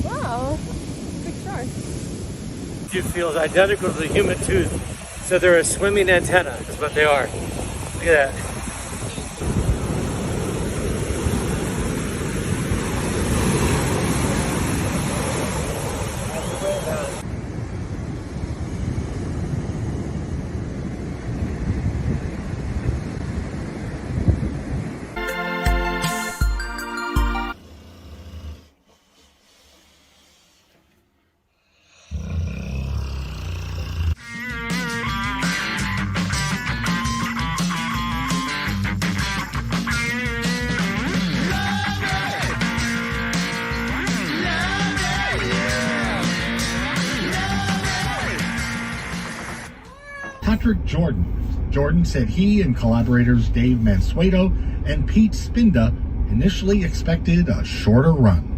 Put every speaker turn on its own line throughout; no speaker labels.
Wow, big shark.
Tooth feels identical to the human tooth, so they're a swimming antenna, is what they are. Look at that.
Patrick Jordan. Jordan said he and collaborators Dave Mansueto and Pete Spinda initially expected a shorter run.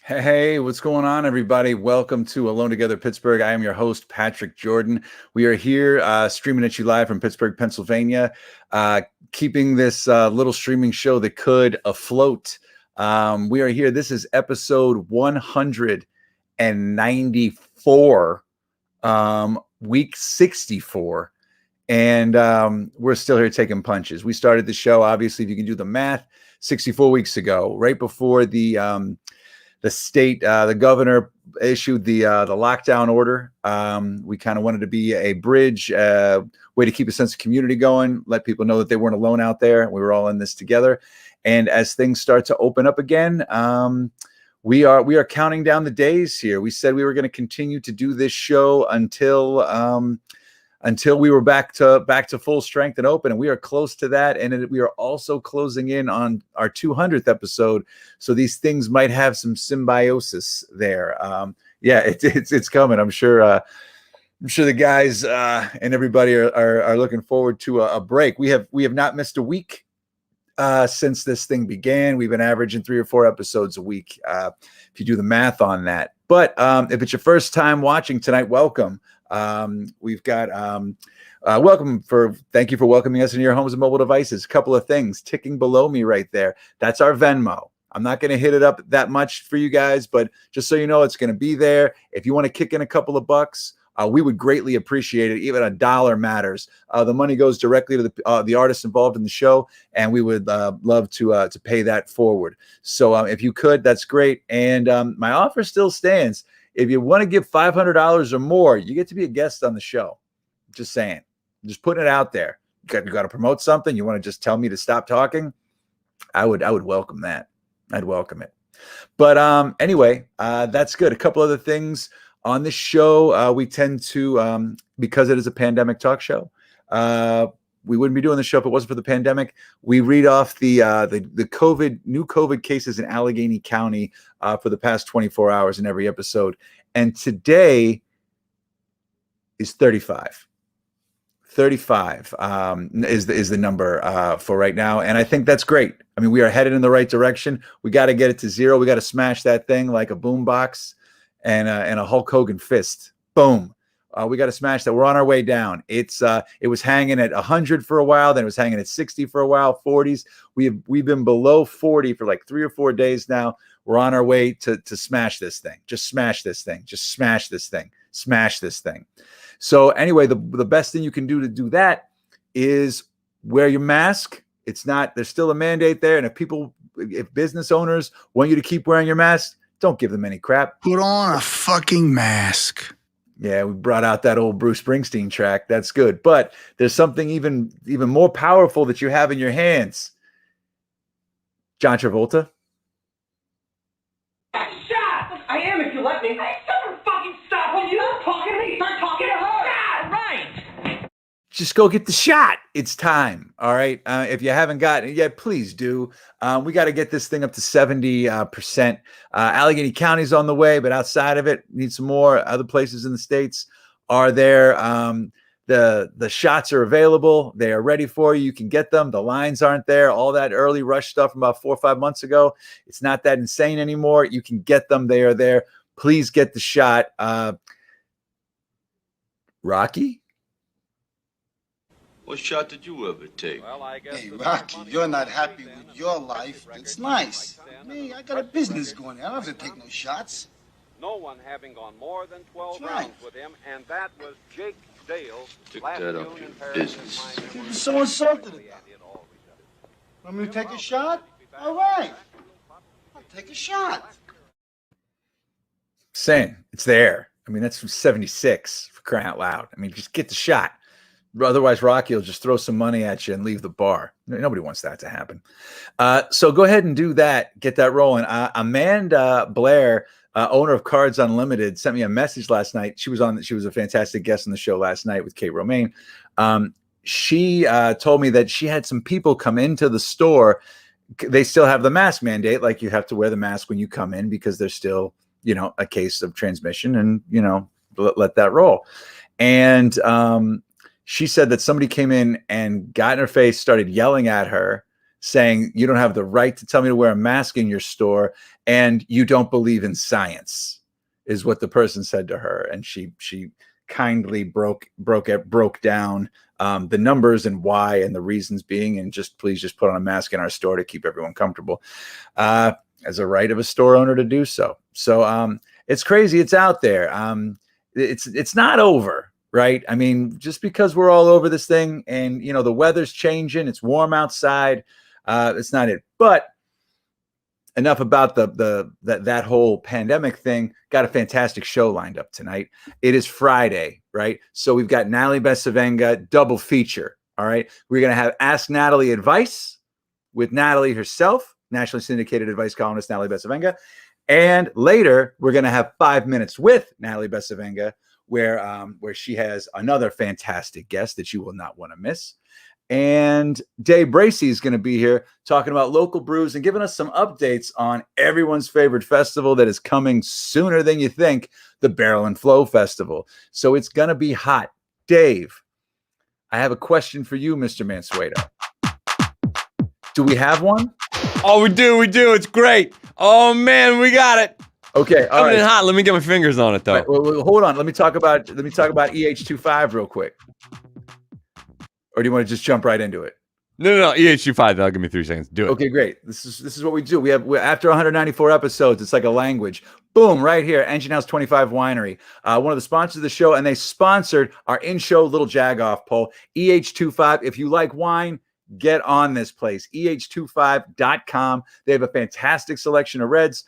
Hey, what's going on, everybody? Welcome to Alone Together Pittsburgh. I am your host, Patrick Jordan. We are here streaming at you live from Pittsburgh, Pennsylvania, keeping this little streaming show that could afloat. We are here. This is episode 194, week 64. And we're still here taking punches. We started the show, obviously, if you can do the math, 64 weeks ago, right before the state, the governor issued the lockdown order. We kind of wanted to be a bridge, way to keep a sense of community going, let people know that they weren't alone out there. We were all in this together. And as things start to open up again, we are counting down the days here. We said we were going to continue to do this show until we were back to full strength and open, and we are close to that. And we are also closing in on our 200th episode, so these things might have some symbiosis there. Yeah, it's coming. I'm sure the guys and everybody are looking forward to a break. We have not missed a week since this thing began. We've been averaging 3 or 4 episodes a week, if you do the math on that. But if it's your first time watching tonight, welcome. We've got thank you for welcoming us into your homes and mobile devices. A couple of things ticking below me right there. That's our Venmo. I'm not going to hit it up that much for you guys, but just so you know, it's going to be there. If you want to kick in a couple of bucks, we would greatly appreciate it. Even $1 matters. The money goes directly to the artists involved in the show, and we would love to pay that forward. So if you could, that's great. And my offer still stands. If you want to give $500 or more, you get to be a guest on the show. Just saying. Just putting it out there. You got to promote something. You want to just tell me to stop talking? I would welcome that. I'd welcome it. But anyway, that's good. A couple other things on this show. We tend to, because it is a pandemic talk show, we wouldn't be doing the show if it wasn't for the pandemic. We read off the new COVID cases in Allegheny County for the past 24 hours in every episode. And today is 35. 35 is the number for right now, and I think that's great. I mean, we are headed in the right direction. We got to get it to 0. We got to smash that thing like a boombox and a Hulk Hogan fist. Boom. We got to smash that. We're on our way down. It was hanging at 100 for a while, then it was hanging at 60 for a while, 40s. We've been below 40 for like 3 or 4 days now. We're on our way to smash this thing. Just smash this thing. Just smash this thing. Smash this thing. So anyway, the best thing you can do to do that is wear your mask. There's still a mandate there. And if business owners want you to keep wearing your mask, don't give them any crap.
Put on a fucking mask.
Yeah, we brought out that old Bruce Springsteen track. That's good. But there's something even more powerful that you have in your hands. John Travolta.
Shot! I am if you let me. Hey, someone fucking stop when you start talking to me. Start talking to her. Yeah, right.
Just go get the shot. It's time. All right. If you haven't gotten it yet, please do. We got to get this thing up to 70%. Allegheny County's on the way, but outside of it, need some more. Other places in the states are there. The shots are available. They are ready for you. You can get them. The lines aren't there. All that early rush stuff from about 4 or 5 months ago, it's not that insane anymore. You can get them. They are there. Please get the shot. Rocky?
What shot did you ever take?
Well, I guess
Hey, Rocky, you're not happy with your life. It's nice. Me, I got a business going. I don't have to take no shots.
no one having gone more than 12
That's right.
rounds with him, and that was Jake Dale
Stick
last
that
June
up your
in Paris.
business.
He was so insulted about it. Want me to take a shot? All right. I'll take a shot.
Saying it's there. I mean, that's from 76 for crying out loud. I mean, just get the shot. Otherwise, Rocky will just throw some money at you and leave the bar. Nobody wants that to happen. So go ahead and do that. Get that rolling. Amanda Blair, owner of Cards Unlimited, sent me a message last night. She was a fantastic guest on the show last night with Kate Romaine. She told me that she had some people come into the store. They still have the mask mandate. Like, you have to wear the mask when you come in because there's still, a case of transmission, and, let that roll. And, she said that somebody came in and got in her face, started yelling at her, saying, "You don't have the right to tell me to wear a mask in your store, and you don't believe in science," is what the person said to her. And she kindly broke down the numbers and why and the reasons being, and please put on a mask in our store to keep everyone comfortable, as a right of a store owner to do so. So it's crazy. It's out there. It's not over. Right. I mean, just because we're all over this thing and, the weather's changing, it's warm outside. It's not it. But enough about that whole pandemic thing. Got a fantastic show lined up tonight. It is Friday, right? So we've got Natalie Besavenga double feature. All right. We're going to have Ask Natalie Advice with Natalie herself, nationally syndicated advice columnist Natalie Besavenga. And later, we're going to have 5 minutes with Natalie Besavenga, where she has another fantastic guest that you will not want to miss. And Dave BRACEY is going to be here talking about local brews and giving us some updates on everyone's favorite festival that is coming sooner than you think, the Barrel and Flow Festival. So it's going to be hot. Dave, I have a question for you, Mr. Mansueto. Do we have one?
Oh, we do. It's great. Oh, man, we got it.
Okay, all
Coming
right.
in hot. Let me get my fingers on it, though.
Right, well, hold on. Let me talk about EH25 real quick. Or do you want to just jump right into it?
No. EH25. That'll give me 3 seconds. Do it.
Okay, great. This is what we do. We're after 194 episodes, it's like a language. Boom, right here, Engine House 25 Winery, one of the sponsors of the show, and they sponsored our in-show little jag-off poll. EH25. If you like wine, get on this place. EH25.com. They have a fantastic selection of reds.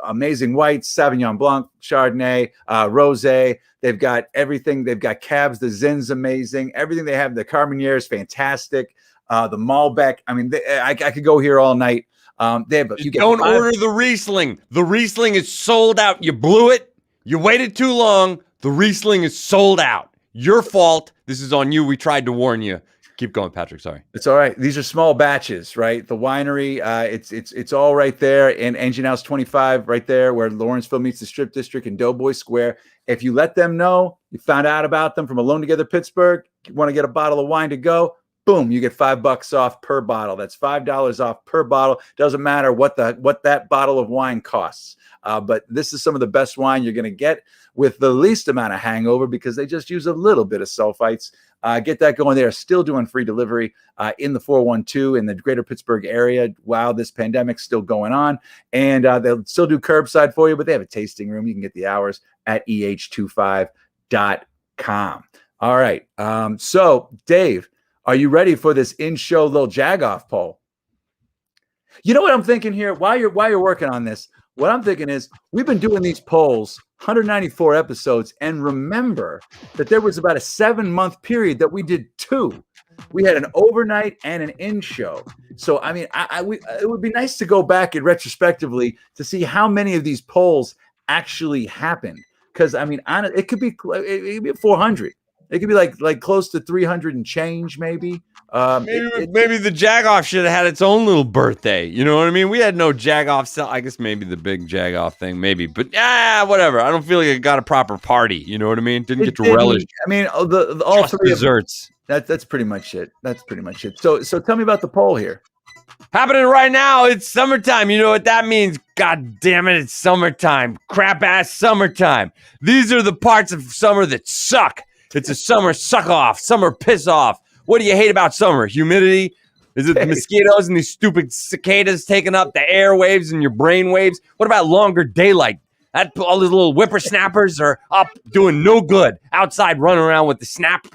Amazing whites, Sauvignon Blanc, Chardonnay, Rosé. They've got everything. They've got Cabs. The Zin's amazing. Everything they have. The Carmenere is fantastic. The Malbec. I mean, I could go here all night.
Don't order the Riesling. The Riesling is sold out. You blew it. You waited too long. The Riesling is sold out. Your fault. This is on you. We tried to warn you. Keep going, Patrick. Sorry.
It's all right. These are small batches, right? The winery, it's all right there in Engine House 25, right there where Lawrenceville meets the Strip District in Doughboy Square. If you let them know, you found out about them from Alone Together Pittsburgh, want to get a bottle of wine to go, boom, you get $5 off per bottle. That's $5 off per bottle. Doesn't matter what that bottle of wine costs. But this is some of the best wine you're going to get with the least amount of hangover because they just use a little bit of sulfites. Get that going. They're still doing free delivery in the 412 in the greater Pittsburgh area while this pandemic's still going on. And they'll still do curbside for you, but they have a tasting room. You can get the hours at eh25.com. All right. So, Dave, are you ready for this in-show little jag-off poll? You know what I'm thinking here? While you're working on this, what I'm thinking is we've been doing these polls 194 episodes, and remember that there was about a 7-month period that we did 2. We had an overnight and an in-show. So, I mean, it would be nice to go back and retrospectively to see how many of these polls actually happened. Because, I mean, it could be 400. It could be like close to 300 and change, maybe.
Maybe the Jagoff should have had its own little birthday. You know what I mean? We had no Jagoff. I guess maybe the big Jagoff thing, maybe. But whatever. I don't feel like it got a proper party. You know what I mean? Didn't get to relish.
I mean, all three
desserts.
That's pretty much it. That's pretty much it. So tell me about the poll here.
Happening right now. It's summertime. You know what that means? God damn it. It's summertime. Crap ass summertime. These are the parts of summer that suck. It's a summer suck off, summer piss off. What do you hate about summer? Humidity? Is it the mosquitoes and these stupid cicadas taking up the airwaves and your brain waves? What about longer daylight? All these little whippersnappers are up doing no good outside running around with the snap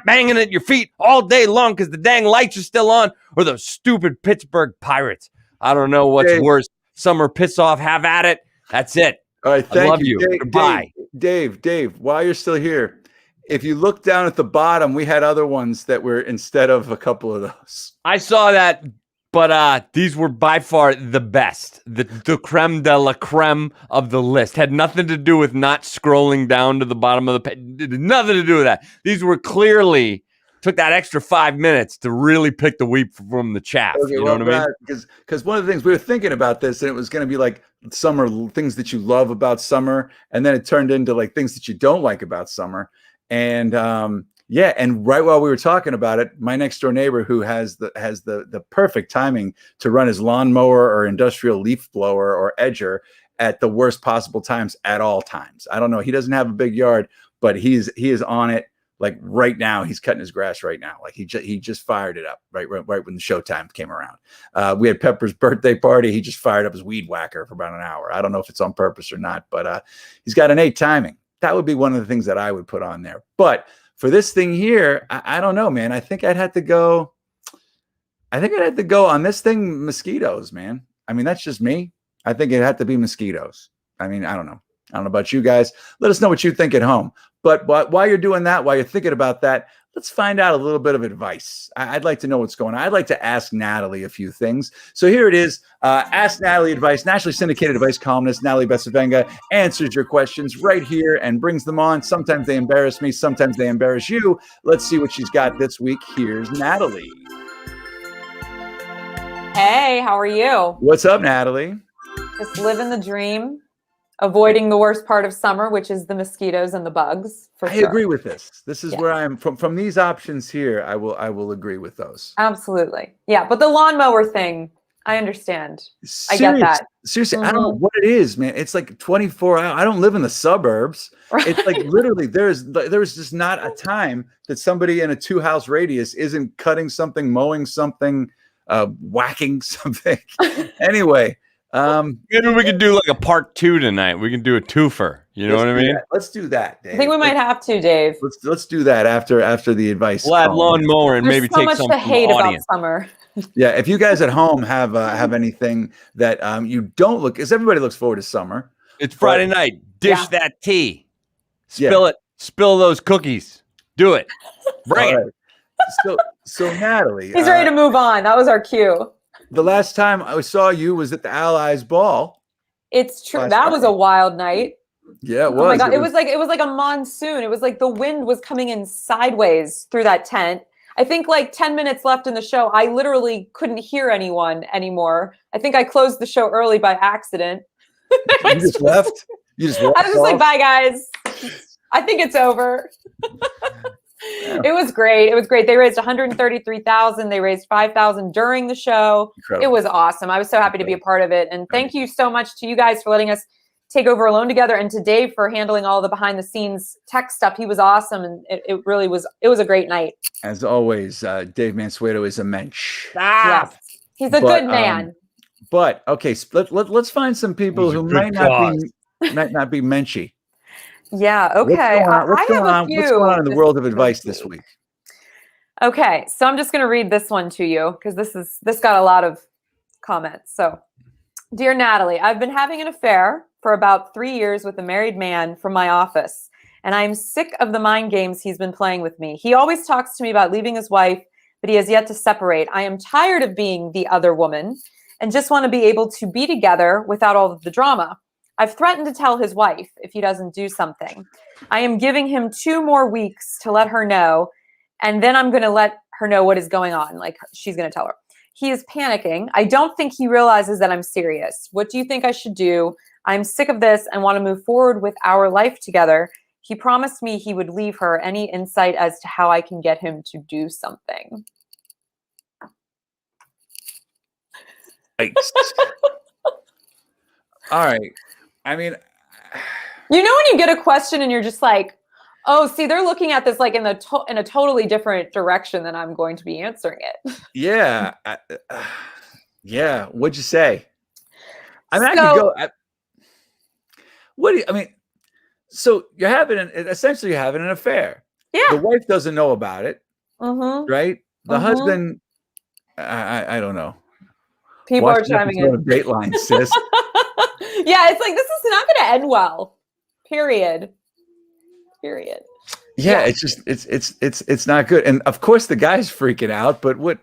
banging at your feet all day long because the dang lights are still on, or those stupid Pittsburgh Pirates. I don't know what's worse. Summer piss off, have at it. That's it.
All right, thank
I love
you.
you. Goodbye.
Dave, while you're still here, if you look down at the bottom, we had other ones that were instead of a couple of those.
I saw that, but these were by far the best. The creme de la creme of the list. Had nothing to do with not scrolling down to the bottom of the page. Nothing to do with that. These were clearly took that extra 5 minutes to really pick the wheat from the chaff.
Okay,
you know what I mean?
Because one of the things we were thinking about this, and it was going to be like summer things that you love about summer, and then it turned into like things that you don't like about summer. And and right while we were talking about it, my next door neighbor who has the perfect timing to run his lawnmower or industrial leaf blower or edger at the worst possible times at all times. I don't know. He doesn't have a big yard, but he is on it. Like right now, he's cutting his grass right now. Like he just fired it up right when the showtime came around. We had Pepper's birthday party. He just fired up his weed whacker for about an hour. I don't know if it's on purpose or not, but he's got innate timing. That would be one of the things that I would put on there. But for this thing here, I don't know, man. I think I'd have to go on this thing, mosquitoes, man. I mean, that's just me. I think it had to be mosquitoes. I mean, I don't know. I don't know about you guys. Let us know what you think at home. But while you're doing that, while you're thinking about that, let's find out a little bit of advice. I'd like to know what's going on. I'd like to ask Natalie a few things. So here it is. Ask Natalie Advice. Nationally syndicated advice columnist Natalie Besavenga answers your questions right here and brings them on. Sometimes they embarrass me. Sometimes they embarrass you. Let's see what she's got this week. Here's Natalie.
Hey, how are you?
What's up, Natalie?
Just living the dream. Avoiding the worst part of summer, which is the mosquitoes and the bugs.
I agree with this. This is where I am from these options here. I will agree with those.
Absolutely. Yeah. But the lawnmower thing, I understand. I get that.
Seriously, I don't know what it is, man. It's like 24 hours. I don't live in the suburbs. Right. It's like literally there's just not a time that somebody in a 2-house radius isn't cutting something, mowing something, whacking something. Anyway.
Maybe we could do like a part 2 tonight. We can do a twofer. You know what I mean?
Let's do that, Dave.
I think we might have to, Dave.
Let's do that after the advice.
We'll add lawnmower and maybe take some
so much to hate
about
summer.
Yeah, if you guys at home have anything that you don't look, because everybody looks forward to summer.
It's Friday night. Dish that tea. Spill it. Spill those cookies. Do it. Bring it.
So Natalie,
he's ready to move on. That was our cue.
The last time I saw you was at the Allies ball.
It's true. That was a wild night.
Yeah, it was.
Oh my God. It was like a monsoon. It was like the wind was coming in sideways through that tent. I think like 10 minutes left in the show. I literally couldn't hear anyone anymore. I think I closed the show early by accident.
You just left? You just walked
I was just like, bye guys. I think it's over. It was great. It was great. They raised 133,000. They raised 5,000 during the show.
Incredible.
It was awesome. I was so happy to be a part of it. And thank you so much to you guys for letting us take over Alone Together, and to Dave for handling all the behind the scenes tech stuff. He was awesome, and it really was. It was a great night.
As always, Dave Mansueto is a mensch.
Yes, he's a good man.
But okay, let's find some people who might not be menschy.
Yeah. Okay.
What's going on in the world of advice this week?
Okay, so I'm just going to read this one to you because this got a lot of comments. So, dear Natalie, I've been having an affair for about 3 years with a married man from my office, and I'm sick of the mind games he's been playing with me. He always talks to me about leaving his wife, but he has yet to separate. I am tired of being the other woman and just want to be able to be together without all of the drama. I've threatened to tell his wife if he doesn't do something. I am giving him 2 more weeks to let her know, and then I'm going to let her know what is going on. Like, she's going to tell her. He is panicking. I don't think he realizes that I'm serious. What do you think I should do? I'm sick of this and want to move forward with our life together. He promised me he would leave her. Any insight as to how I can get him to do something?
All right. I mean,
you know when you get a question and you're just like, oh, see, they're looking at this like in a totally different direction than I'm going to be answering it.
Yeah. Yeah. What'd you say? I mean, I could go. So you're essentially you're having an affair.
Yeah.
The wife doesn't know about it.
Mm-hmm.
Right? The husband, I don't know.
People are chiming in.
Great line, sis.
Yeah, it's like, this is not going to end well. Period.
Yeah, it's just it's not good. And of course the guy's freaking out, but what?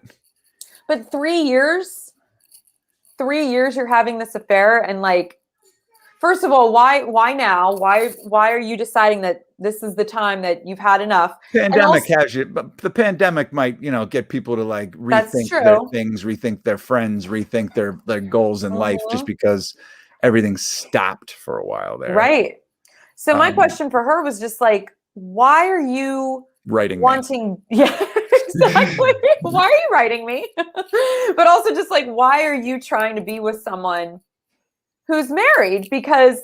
But 3 years? 3 years you're having this affair, and like, first of all, why now? Why are you deciding that this is the time that you've had enough?
Pandemic has you, but the pandemic might, get people to like rethink their things, rethink their friends, rethink their goals in life, just because everything stopped for a while there.
Right. So my question for her was just like, why are you wanting? Yeah, exactly. Why are you writing me? But also just like, why are you trying to be with someone who's married? Because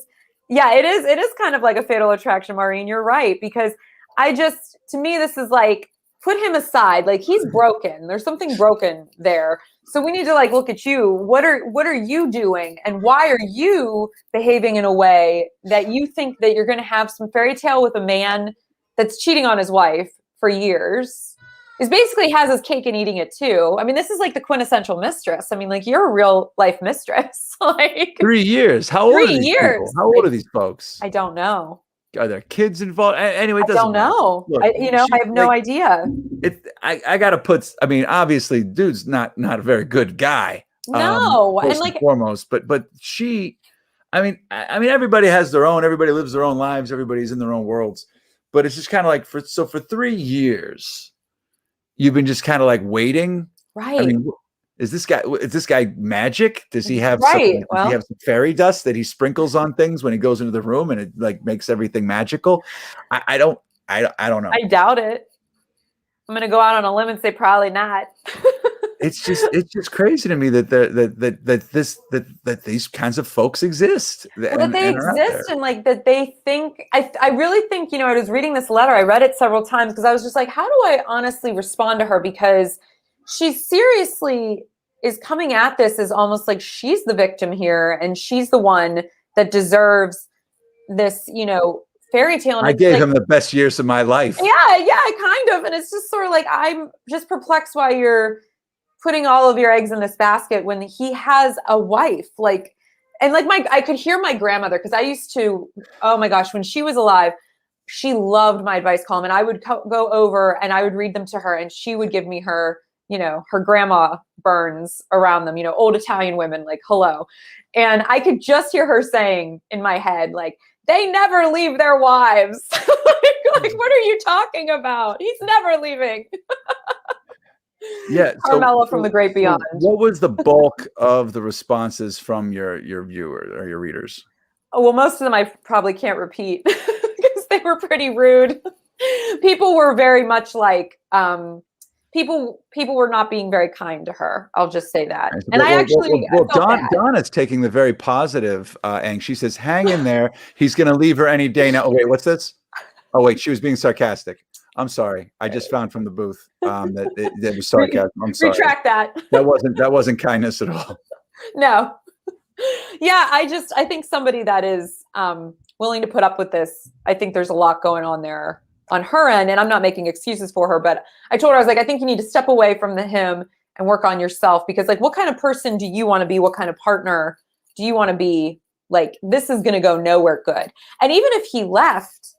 yeah, it is kind of like a fatal attraction, Maureen. You're right. Because to me, this is like, put him aside. Like, he's broken. There's something broken there. So we need to like look at you. What are you doing? And why are you behaving in a way that you think that you're going to have some fairy tale with a man that's cheating on his wife for years? Is basically has his cake and eating it too. I mean, this is like the quintessential mistress. I mean, like, you're a real life mistress. Like
3 years. How old are these people? How old are these folks?
I don't know.
Are there kids involved? Anyway, it
I don't know.
Look,
I have no idea.
I gotta put. I mean, obviously, dude's not a very good guy.
No,
first and foremost, but she. I mean, everybody has their own. Everybody lives their own lives. Everybody's in their own worlds. But it's just kind of like for 3 years, you've been just kind of like waiting.
Right.
I mean, is this guy magic? Does he have
does
he have some fairy dust that he sprinkles on things when he goes into the room and it like makes everything magical? I don't know.
I doubt it. I'm gonna go out on a limb and say probably not.
It's just crazy to me that these kinds of folks exist.
That they exist, and like that they think. I really think, I was reading this letter. I read it several times because I was just like, how do I honestly respond to her? Because she seriously is coming at this as almost like she's the victim here, and she's the one that deserves this, fairy tale. And
I gave him the best years of my life.
Yeah, kind of. And it's just sort of like, I'm just perplexed why you're putting all of your eggs in this basket when he has a wife. Like, and like I could hear my grandmother, because I used to, oh my gosh, when she was alive, she loved my advice column, and I would go over and I would read them to her, and she would give me her, her grandma burns around them, old Italian women, like, hello. And I could just hear her saying in my head, like, they never leave their wives. like, what are you talking about? He's never leaving.
Yeah.
Carmela from the Great Beyond.
What was the bulk of the responses from your viewers or your readers?
Oh, well, most of them I probably can't repeat because they were pretty rude. people were very much like people were not being very kind to her. I'll just say that. And I felt bad.
Donna's taking the very positive, and she says, "Hang in there. He's going to leave her any day now." Oh wait, what's this? Oh wait, she was being sarcastic. I'm sorry. I just found from the booth that was sarcasm. I'm sorry.
Retract that.
That wasn't kindness at all.
No. Yeah, I think somebody that is willing to put up with this, I think there's a lot going on there on her end, and I'm not making excuses for her, but I told her, I was like, I think you need to step away from him and work on yourself, because like, what kind of person do you want to be? What kind of partner do you want to be? Like, this is going to go nowhere good. And even if he left,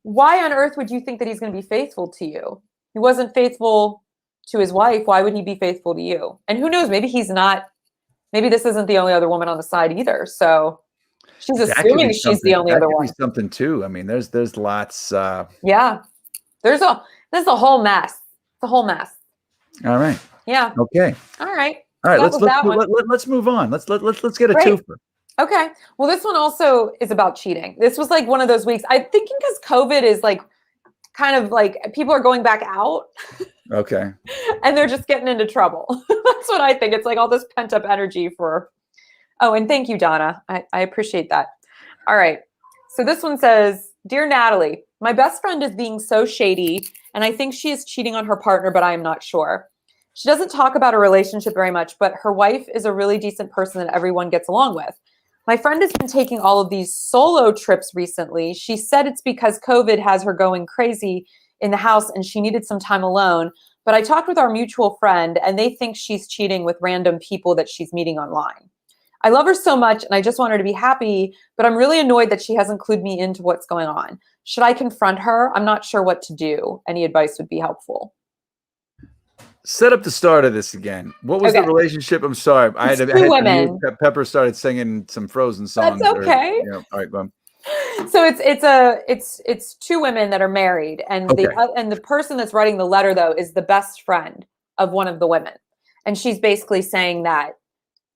why on earth would you think that he's going to be faithful to you? He wasn't faithful to his wife. Why would he be faithful to you? And who knows, maybe he's not, maybe this isn't the only other woman on the side either. So she's assuming she's the only other one.
Something too. I mean, there's lots.
Yeah, there's a whole mess. It's a whole mess.
All right.
Yeah.
Okay.
All right.
All right. Let's move on. Let's get a twofer.
Okay. Well, this one also is about cheating. This was like one of those weeks. I'm thinking because COVID is like kind of like people are going back out.
Okay.
And they're just getting into trouble. That's what I think. It's like all this pent up energy for. Oh, and thank you, Donna. I appreciate that. All right. So this one says, "Dear Natalie, my best friend is being so shady, and I think she is cheating on her partner, but I am not sure. She doesn't talk about a relationship very much, but her wife is a really decent person that everyone gets along with. My friend has been taking all of these solo trips recently. She said it's because COVID has her going crazy in the house and she needed some time alone. But I talked with our mutual friend and they think she's cheating with random people that she's meeting online. I love her so much and I just want her to be happy, but I'm really annoyed that she hasn't clued me into what's going on. Should I confront her? I'm not sure what to do. Any advice would be helpful."
Set up the start of this again. What was the relationship? I'm sorry. I had
two women.
Pepper started singing some Frozen songs.
That's okay.
All right, go on.
So it's two women that are married, and the person that's writing the letter though is the best friend of one of the women, and she's basically saying that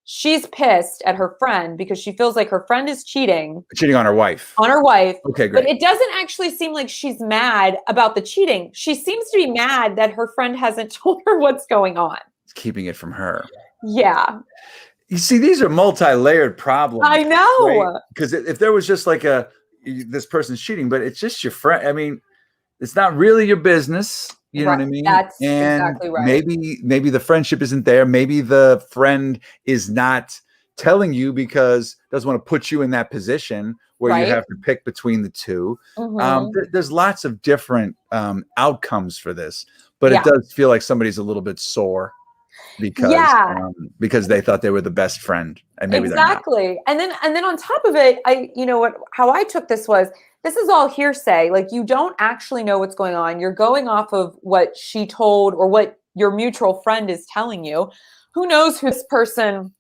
she's pissed at her friend because she feels like her friend is cheating
on her wife.
Okay, great. But it doesn't actually seem like she's mad about the cheating. She seems to be mad that her friend hasn't told her what's going on.
It's keeping it from her.
Yeah.
You see, these are multi-layered problems.
I know.
Because if there was just like this person's cheating, but it's just your friend. I mean, it's not really your business. You know what I mean?
That's exactly right.
Maybe the friendship isn't there. Maybe the friend is not telling you because doesn't want to put you in that position where you have to pick between the two. There's lots of different outcomes for this, but it does feel like somebody's a little bit sore because they thought they were the best friend, and maybe they're not.
And then on top of it, how I took this was, this is all hearsay. Like, you don't actually know what's going on. You're going off of what she told or what your mutual friend is telling you. Who knows who this person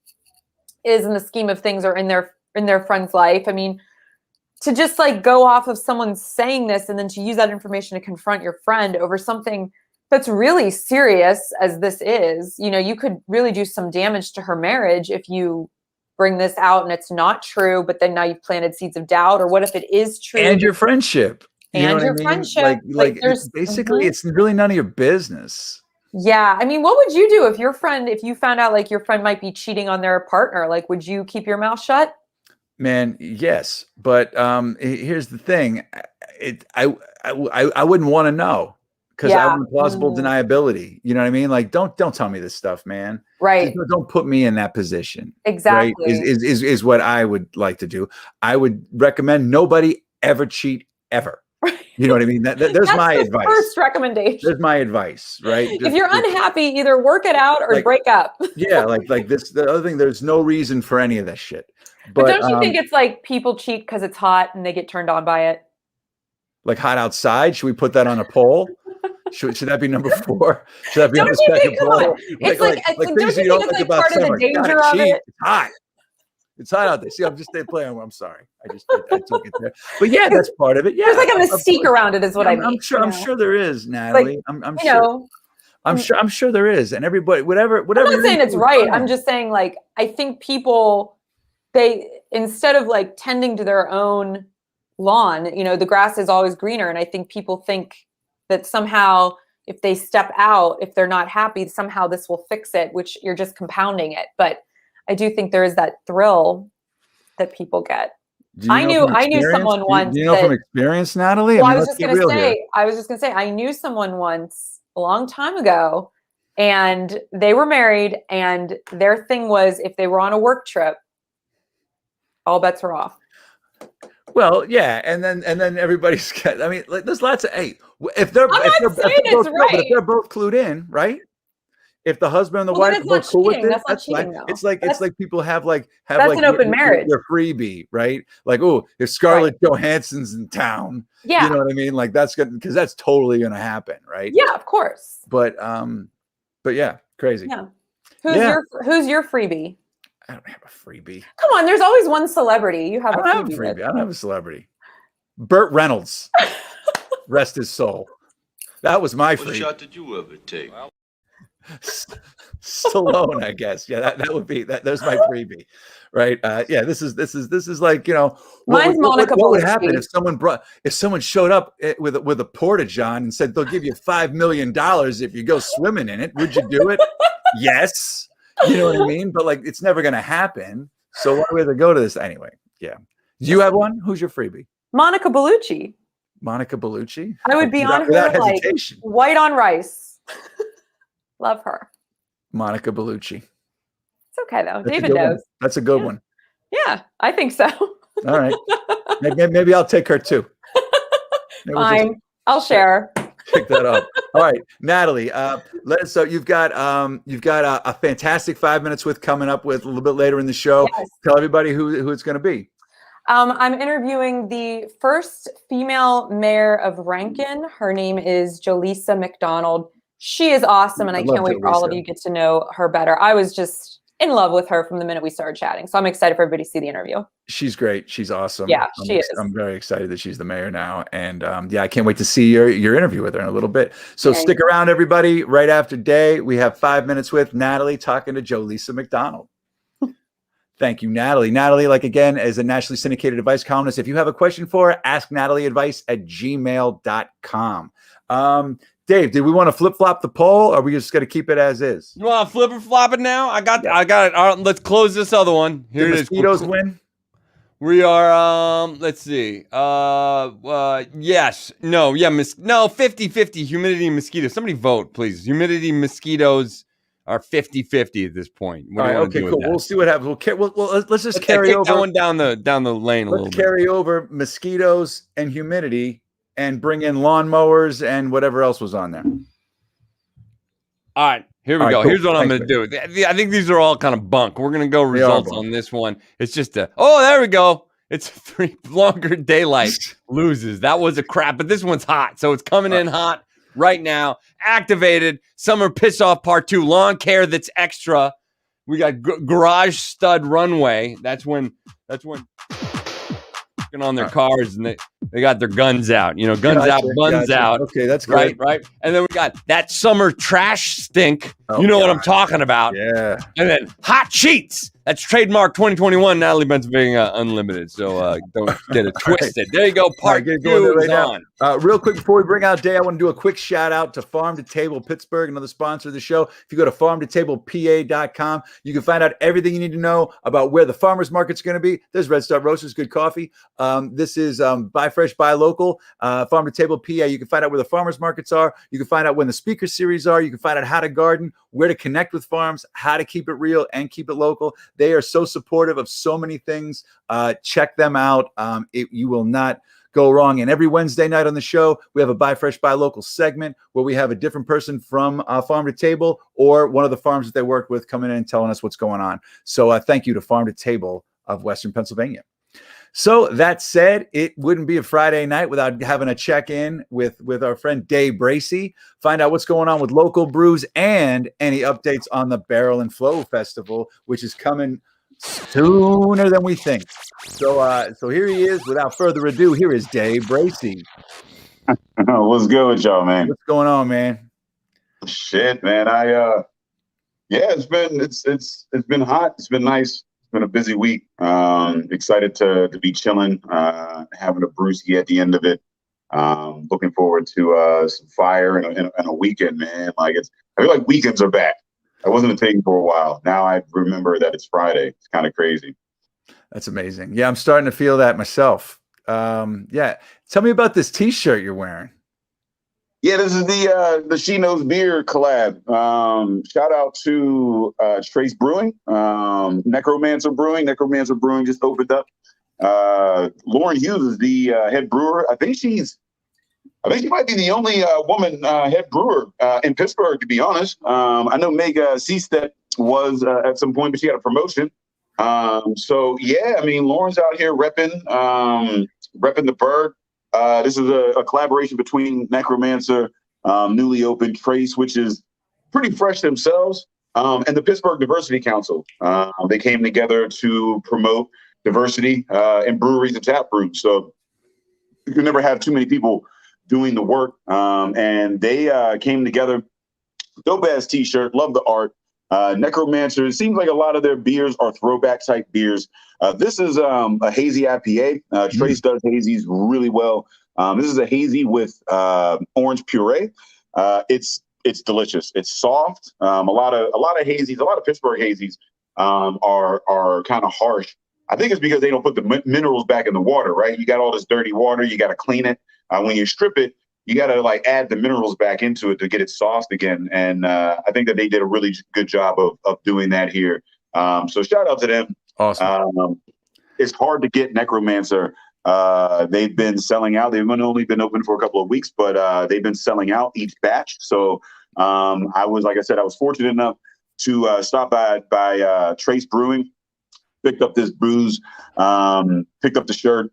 is in the scheme of things or in their friend's life? I mean, to just like go off of someone saying this and then to use that information to confront your friend over something that's really serious as this is, you could really do some damage to her marriage if you bring this out and it's not true, but then now you've planted seeds of doubt. Or what if it is true?
And your friendship.
Friendship.
Like basically, it's really none of your business.
Yeah. I mean, what would you do if you found out like your friend might be cheating on their partner? Like, would you keep your mouth shut?
Man, yes. But here's the thing. I wouldn't want to know. Because I want plausible deniability. You know what I mean? Like, don't tell me this stuff, man.
Right.
Don't put me in that position.
Exactly.
Right? Is what I would like to do. I would recommend nobody ever cheat ever. You know what I mean? There's my advice.
First recommendation.
There's my advice, right?
If you're unhappy, either work it out or break up.
Yeah, like this. The other thing, there's no reason for any of this shit.
But don't you think it's like people cheat because it's hot and they get turned on by it?
Like hot outside? Should we put that on a poll? Should that be number 4? Should that be on the second poll?
It's like things you don't like about summer. Danger of it.
It's hot. It's hot out there. See, I'm just playing. I'm sorry. I took it there. But yeah, that's part of it. Yeah,
there's like a mystique around it, is what I mean.
I'm sure there is, Natalie.
Like,
I'm sure there is, and everybody, whatever.
I'm not saying it's right. I'm just saying, like, I think people, instead of like tending to their own lawn, the grass is always greener, and I think people think that somehow if they step out, if they're not happy, somehow this will fix it, which you're just compounding it. But I do think there is that thrill that people get. I knew someone once.
Do you know from experience, Natalie?
Well,
I
I
mean,
was
let's
just
get
going to
real here.
say, I knew someone once a long time ago, and they were married, and their thing was if they were on a work trip, all bets were off.
Well, yeah, and then everybody's got. I mean, like, there's lots of. Hey, if they're both clued in, right? If the husband and the wife are both cool with it, that's fine.
Though.
It's like people have like
an open marriage.
Your freebie, right? Like, oh, if Scarlett Johansson's in town, you know what I mean? Like that's good because that's totally gonna happen, right?
Yeah, of course.
But yeah, crazy.
Yeah. Who's your freebie?
I don't have a freebie.
Come on, there's always one celebrity. You have
I don't have a freebie. I don't have a celebrity. Burt Reynolds, rest his soul. That was my freebie.
What shot did you ever take?
Stallone, I guess. Yeah, that would be that. There's my freebie, right? Yeah, this is like, you know,
mine's Monica.
What would happen if someone showed up with a porta-john and said they'll give you $5 million if you go swimming in it? Would you do it? Yes. You know what I mean? But like, it's never going to happen. So why would they go to this anyway? Yeah. Do you have one? Who's your freebie?
Monica Bellucci.
Monica Bellucci.
I would be on her like white on rice. Love her.
Monica Bellucci.
It's okay though. David knows.
That's a good one.
Yeah, I think so.
All right. Maybe I'll take her too.
Fine. I'll share.
Pick that up. All right, Natalie. So you've got a fantastic 5 minutes with coming up with a little bit later in the show.
Yes.
Tell everybody who it's going to be.
I'm interviewing the first female mayor of Rankin. Her name is Joelisa McDonald. She is awesome, and I can't wait for all of you to get to know her better. I was just in love with her from the minute we started chatting, so I'm excited for everybody to see the interview.
She's great. She's awesome.
Yeah, she is.
I'm very excited that she's the mayor now, and yeah, I can't wait to see your interview with her in a little bit. So stick around, everybody. Right after Day, we have 5 minutes with Natalie talking to Joelisa McDonald. Thank you, Natalie. Natalie, like again, is a nationally syndicated advice columnist. If you have a question for her, ask natalieadvice@gmail.com. Dave, did we want to flip-flop the poll, or are we just going to keep it as is?
You want to flip or flop it now? I got it. All right, let's close this other one. Here it is.
Mosquitoes win?
We are, let's see. Yes. No, yeah, no, 50-50, humidity and mosquitoes. Somebody vote, please. Humidity, mosquitoes are 50-50 at this point.
All right, okay, cool. We'll see what happens. Let's just carry over.
That one down the lane a little bit.
Let's carry over mosquitoes and humidity and bring in lawnmowers and whatever else was on there.
All right, here we go. Cool. Here's what I'm going to do. I think these are all kind of bunk. We're going to go results on this one. It's just there we go. It's 3 longer daylight loses. That was a crap, but this one's hot. So it's coming in hot right now. Activated. Summer Piss Off Part 2. Lawn care that's extra. We got garage stud runway. That's when on their cars and they got their guns out, guns out, buns out.
Okay, that's great.
Right. And then we got that summer trash stink. What I'm talking about.
Yeah.
And then hot sheets. That's trademark 2021 Natalie Pennsylvania Unlimited. So don't get it twisted. There you go. Part 2 is on.
Real quick before we bring out Day, I want to do a quick shout out to Farm to Table Pittsburgh, another sponsor of the show. If you go to farmtotablepa.com, you can find out everything you need to know about where the farmers market's going to be. There's Red Star Roasters, good coffee. This is Buy Fresh, Buy Local. Farm to Table PA. You can find out where the farmers markets are. You can find out when the speaker series are. You can find out how to garden, where to connect with farms, how to keep it real and keep it local. They are so supportive of so many things. Check them out. You will not go wrong. And every Wednesday night on the show, we have a Buy Fresh, Buy Local segment where we have a different person from Farm to Table or one of the farms that they work with coming in and telling us what's going on. So thank you to Farm to Table of Western Pennsylvania. So that said, it wouldn't be a Friday night without having a check-in with our friend Dave BRACEY, find out what's going on with local brews and any updates on the Barrel and Flow Festival, which is coming sooner than we think. So here he is. Without further ado, here is Dave BRACEY.
What's good with y'all, man?
What's going on, man?
Shit, man. It's been hot. It's been nice. It's been a busy week. Excited to be chilling, having a brewski at the end of it. Looking forward to some fire and a weekend, man. Like I feel like weekends are back. I wasn't a thing for a while. Now I remember that it's Friday. It's kind of crazy.
That's amazing. Yeah, I'm starting to feel that myself. Yeah, tell me about this T-shirt you're wearing.
Yeah, this is the She Knows Beer collab. Shout out to Trace Brewing, Necromancer Brewing. Necromancer Brewing just opened up. Lauren Hughes is the head brewer. I think she might be the only woman head brewer in Pittsburgh, to be honest. I know Meg Seastep was at some point, but she had a promotion. So yeah, I mean, Lauren's out here repping the Berg. This is a collaboration between Necromancer, newly opened Trace, which is pretty fresh themselves, and the Pittsburgh Diversity Council. They came together to promote diversity in breweries and tap rooms. So you can never have too many people doing the work. And they came together. Dope ass T-shirt. Love the art. Necromancer. It seems like a lot of their beers are throwback type beers. This is a hazy IPA. Trace does hazies really well. This is a hazy with orange puree. It's delicious. It's soft. A lot of hazies, a lot of Pittsburgh hazies are kind of harsh. I think it's because they don't put the minerals back in the water, right? You got all this dirty water. You got to clean it. When you strip it, you got to like add the minerals back into it to get it soft again. And I think that they did a really good job of doing that here. So shout out to them.
Awesome.
It's hard to get Necromancer. They've been selling out. They've only been open for a couple of weeks, but they've been selling out each batch. So I was fortunate enough to stop by Trace Brewing, picked up this brews, picked up the shirt,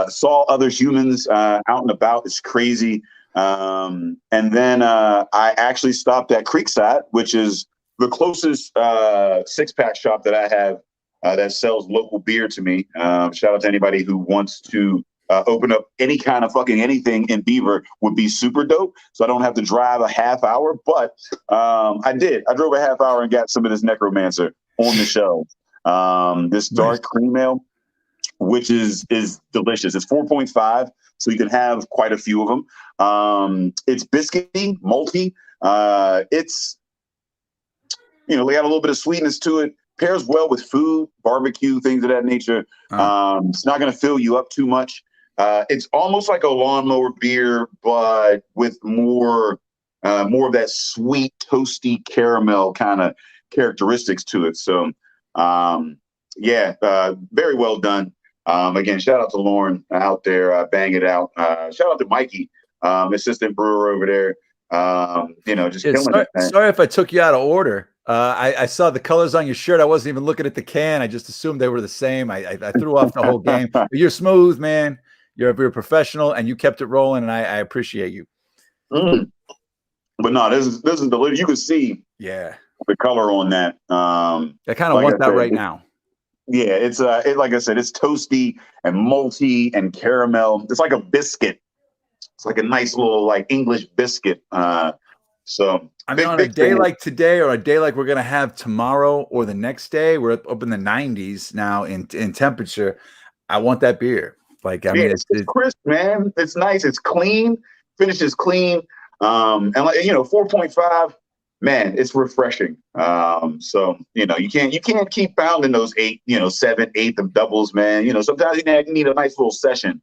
saw other humans out and about. It's crazy. And then I actually stopped at Creekside, which is the closest six-pack shop that I have that sells local beer to me. Shout out to anybody who wants to open up any kind of fucking anything in Beaver. Would be super dope. So I don't have to drive a half hour, but I did. I drove a half hour and got some of this Necromancer on the shelf. This dark cream ale, which is delicious. It's 4.5, so you can have quite a few of them. It's biscuity, malty. It's, they got a little bit of sweetness to it. Pairs well with food, barbecue, things of that nature. It's not going to fill you up too much. It's almost like a lawnmower beer, but with more of that sweet, toasty caramel kind of characteristics to it. So, very well done. Again, shout out to Lauren out there, bang it out. Shout out to Mikey, assistant brewer over there. Just killing it. Man.
Sorry if I took you out of order. I saw the colors on your shirt. I wasn't even looking at the can. I just assumed they were the same. I threw off the whole game. But you're smooth, man. You're a professional, and you kept it rolling, and I appreciate you.
But no, this is delicious. You can see the color on that.
I kind of want that right now.
Yeah, it's like I said, it's toasty and malty and caramel. It's like a biscuit. It's like a nice little like English biscuit. So
I mean, on a day like today, or a day like we're gonna have tomorrow, or the next day, we're up in the 90s now in temperature. I want that beer. Like, I mean,
it's crisp, man. It's nice. It's clean. Finishes clean. And 4.5. Man, it's refreshing. So you can't keep pounding those 7, 8 of doubles, man. Sometimes you need a nice little session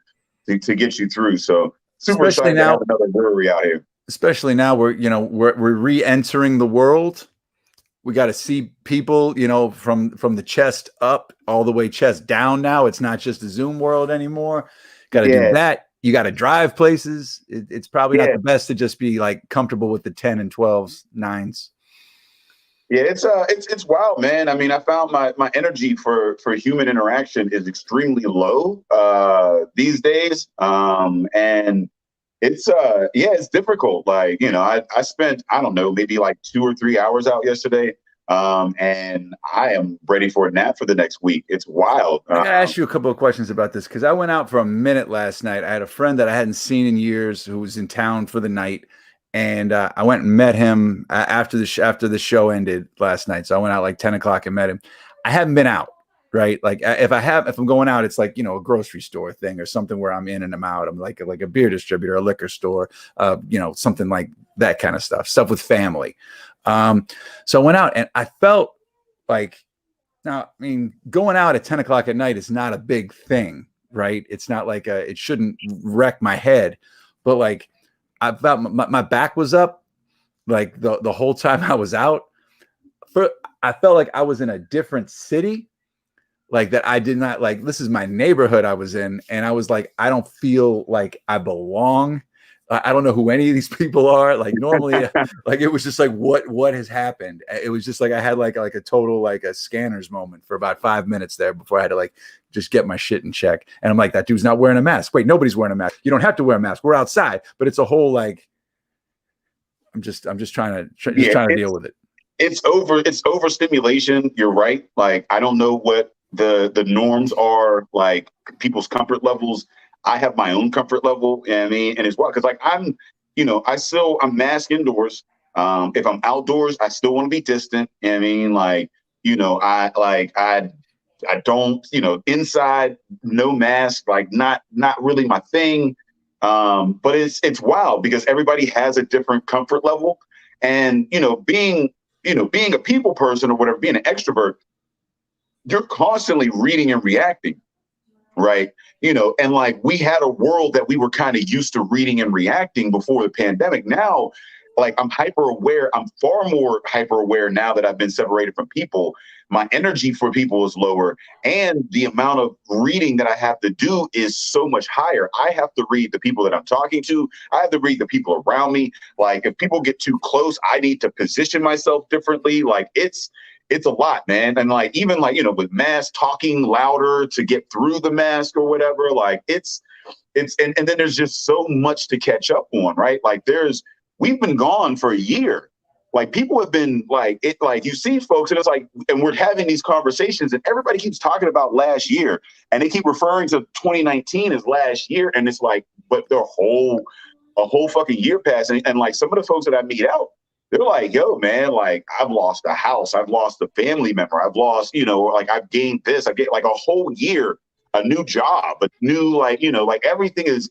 to get you through. So super excited to have another brewery out here.
Especially now we're re-entering the world. We got to see people, from the chest up all the way chest down. Now it's not just a Zoom world anymore. Got to do that. You got to drive places. It's probably not the best to just be like comfortable with the 10 and 12s, 9s.
Yeah, it's wild, man. I mean, I found my energy for human interaction is extremely low these days. And it's difficult. Like, I spent, I don't know, maybe like 2 or 3 hours out yesterday. And I am ready for a nap for the next week. It's wild.
I gotta ask you a couple of questions about this, because I went out for a minute last night. I had a friend that I hadn't seen in years who was in town for the night. And I went and met him after the show ended last night. So I went out like 10 o'clock and met him. I haven't been out. right? Like if I'm going out, it's like, a grocery store thing or something where I'm in and I'm out. I'm like a beer distributor, a liquor store, something like that kind of stuff with family. So I went out and I felt like, now, I mean, going out at 10 o'clock at night is not a big thing, right? It's not like it shouldn't wreck my head, but like I felt my back was up like the whole time I was out. I felt like I was in a different city, like that I did not like, this is my neighborhood I was in. And I was like, I don't feel like I belong. I don't know who any of these people are. Like normally, like it was just like, what has happened? It was just like, I had like a total, like a scanner's moment for about 5 minutes there before I had to like, just get my shit in check. And I'm like, that dude's not wearing a mask. Wait, nobody's wearing a mask. You don't have to wear a mask. We're outside, but it's a whole, like, I'm just trying to deal with it.
It's overstimulation. You're right. Like, I don't know what the norms are, like people's comfort levels. I have my own comfort level, and as well, because like I'm masked indoors. If I'm outdoors, I still want to be distant. I don't, inside, no mask, like not really my thing. But it's wild because everybody has a different comfort level, and being a people person or whatever, being an extrovert, you're constantly reading and reacting. Right. And like we had a world that we were kind of used to reading and reacting before the pandemic. Now, like I'm hyper aware. I'm far more hyper aware now that I've been separated from people. My energy for people is lower, and the amount of reading that I have to do is so much higher. I have to read the people that I'm talking to. I have to read the people around me. Like if people get too close, I need to position myself differently. Like it's a lot, man. And like, even like, with masks, talking louder to get through the mask or whatever, like and then there's just so much to catch up on, right? Like we've been gone for a year. Like people have been like, you see folks and it's like, and we're having these conversations and everybody keeps talking about last year and they keep referring to 2019 as last year. And it's like, but a whole fucking year passed. And like some of the folks that I meet out, they're like, yo, man, like I've lost a house. I've lost a family member. I've lost, like I've gained this. I get like a whole year, a new job, a new, like, like everything is.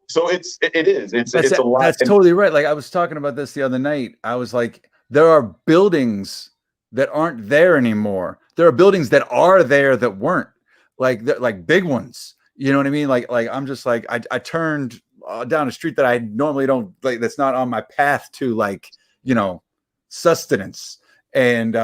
So it's a lot.
That's totally right. Like I was talking about this the other night. I was like, there are buildings that aren't there anymore. There are buildings that are there that weren't like big ones. You know what I mean? Like I'm just like, I turned down a street that I normally don't like. That's not on my path to like, sustenance. And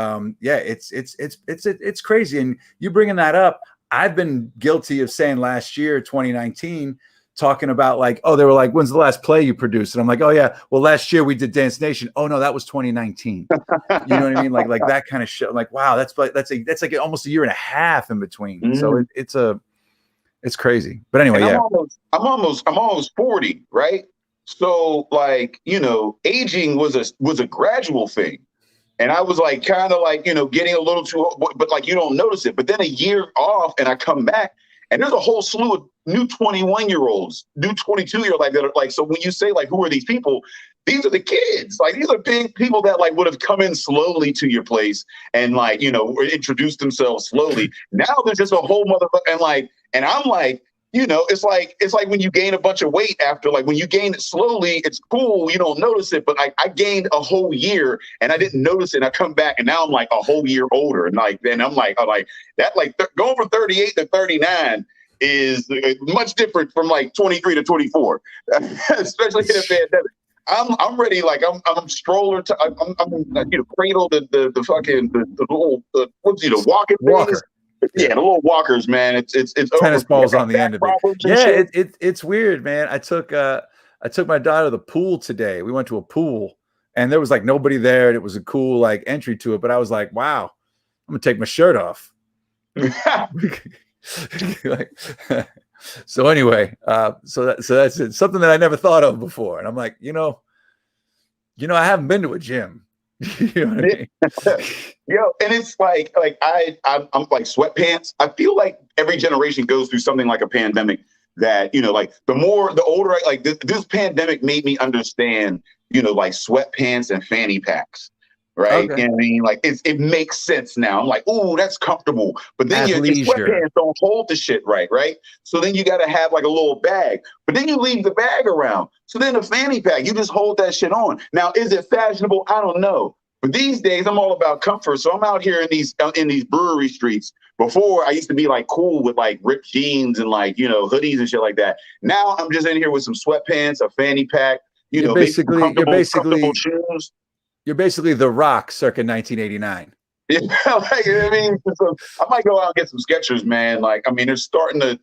it's crazy. And you bringing that up, I've been guilty of saying last year, 2019, talking about like, oh, they were like, when's the last play you produced? And I'm like, oh yeah, well last year we did Dance Nation. Oh no, that was 2019. You know what I mean? Like that kind of shit. I'm like, wow, that's like almost a year and a half in between. Mm-hmm. So it's crazy. But anyway,
and
yeah.
I'm almost 40, right? So like, aging was a gradual thing. And I was like, kind of like, getting a little too, but like, you don't notice it. But then a year off and I come back and there's a whole slew of new 21-years, new 22-year-olds like that. Like, so when you say like, who are these people? These are the kids. Like, these are big people that like would have come in slowly to your place and like, introduced themselves slowly. Now there's just a whole motherfucker. And I'm like, it's like when you gain a bunch of weight after, like when you gain it slowly, it's cool. You don't notice it. But I gained a whole year and I didn't notice it. And I come back and now I'm like a whole year older. And like, then I'm like that, like going from 38 to 39 is much different from like 23 to 24, especially in a pandemic. I'm ready. Like I'm stroller. I'm cradle the fucking the little walking
walker.
Yeah, the little walkers, man. It's
tennis balls on the end of it. Yeah, it's weird, man. I took my daughter to the pool today. We went to a pool and there was like nobody there. And it was a cool like entry to it. But I was like, wow, I'm gonna take my shirt off. So anyway, so that's it. Something that I never thought of before. And I'm like, I haven't been to a gym. You know what I mean?
And it's like I'm like sweatpants. I feel like every generation goes through something like a pandemic that, like the older, like this pandemic made me understand, like sweatpants and fanny packs. right?
Okay.
You know what I mean? Like it makes sense now. I'm like, ooh, that's comfortable. But then your
Athleisure.
sweatpants don't hold the shit right? So then you got to have like a little bag. But then you leave the bag around. So then a fanny pack, you just hold that shit on. Now, is it fashionable? I don't know. But these days, I'm all about comfort. So I'm out here in these brewery streets. Before, I used to be like cool with like ripped jeans and like, you know, hoodies and shit like that. Now I'm just in here with some sweatpants, a fanny pack,
You're
maybe some comfortable shoes.
You're basically The Rock circa 1989.
Yeah, like, I mean, so I might go out and get some Skechers, man. Like, I mean, they're starting to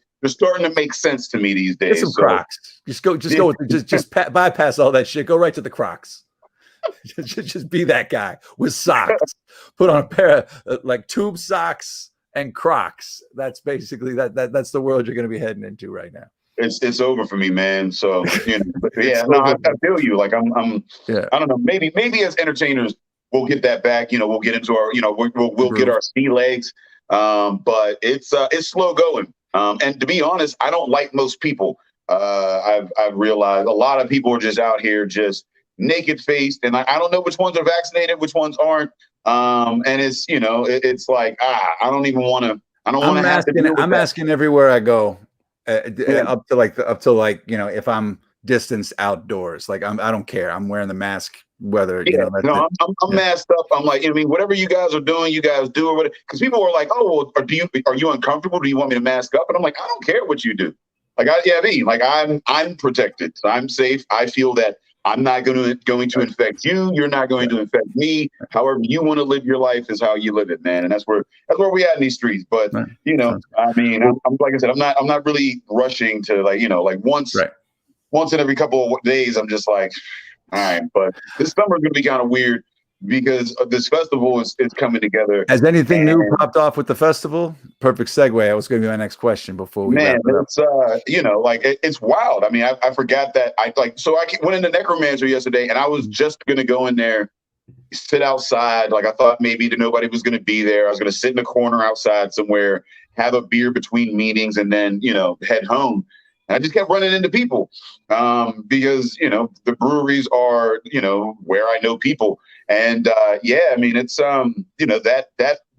make sense to me these days.
Get some Crocs. Just go with bypass all that shit. Go right to the Crocs. just be that guy with socks. Put on a pair of like tube socks and Crocs. That's basically that's the world you're going to be heading into right now.
It's over for me, man. So yeah, no, I feel you. Like I'm I don't know. Maybe as entertainers we'll get that back. We'll get into our we'll get our sea legs. But it's slow going. And to be honest, I don't like most people. I've realized a lot of people are just out here just naked faced, and I don't know which ones are vaccinated, which ones aren't. And it's it's like I don't even want to. I don't want to have to deal with
I'm asking everywhere I go. Up to if I'm distanced outdoors, like I don't care. I'm wearing the mask, whether
I'm masked up. I'm like, I mean, whatever you guys are doing, you guys do or whatever. Because people are like, oh, well, are you uncomfortable? Do you want me to mask up? And I'm like, I don't care what you do. Like I'm protected. So I'm safe. I feel that I'm not going to infect you. You're not going to infect me. However you want to live your life is how you live it, man. And that's where we at in these streets. But I mean, I'm like I said, I'm not really rushing to once in every couple of days. I'm just like, all right. But this summer is going to be kind of weird because this festival is coming together.
Has anything new popped off with the festival? Perfect segue. That was going to be my next question before we wrap it up.
It's it's wild. I mean, I forgot that I went into Necromancer yesterday, and I was just going to go in there, sit outside. Like I thought maybe nobody was going to be there. I was going to sit in a corner outside somewhere, have a beer between meetings, and then head home. And I just kept running into people because the breweries are where I know people. And I mean, it's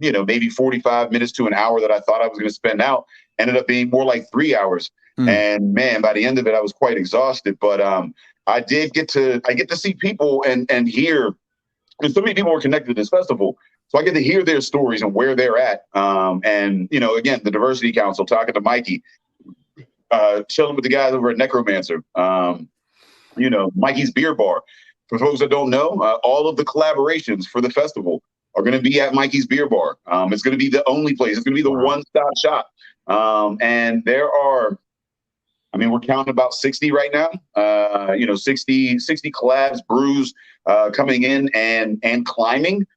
maybe 45 minutes to an hour that I thought I was going to spend out ended up being more like 3 hours. And man, by the end of it, I was quite exhausted. But I get to see people and hear, because so many people are connected to this festival. So I get to hear their stories and where they're at. And again, the Diversity Council, talking to Mikey, chilling with the guys over at Necromancer, Mikey's Beer Bar. For folks that don't know, all of the collaborations for the festival are going to be at Mikey's Beer Bar. It's going to be the only place. It's going to be the one-stop shop. And there are, I mean, we're counting about 60 right now. 60 collabs, brews coming in and climbing.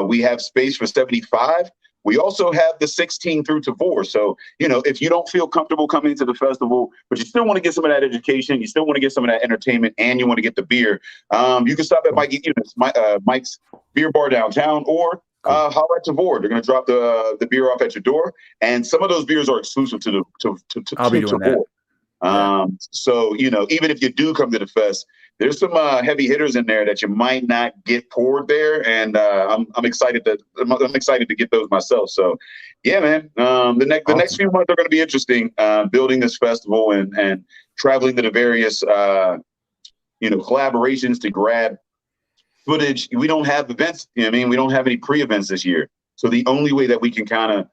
We have space for 75. We also have the 16 through to 4. So, if you don't feel comfortable coming to the festival, but you still want to get some of that education, you still want to get some of that entertainment, and you want to get the beer, you can stop at Mike's Beer Bar downtown, or holler at Tavor. They're going to drop the beer off at your door. And some of those beers are exclusive to
I'll be doing
Tavor.
that.
So, even if you do come to the fest, there's some heavy hitters in there that you might not get poured there, and I'm excited to get those myself. So, yeah, man, the next few months are going to be interesting. Building this festival and traveling to the various collaborations to grab footage. We don't have events. We don't have any pre-events this year. So the only way that we can kind of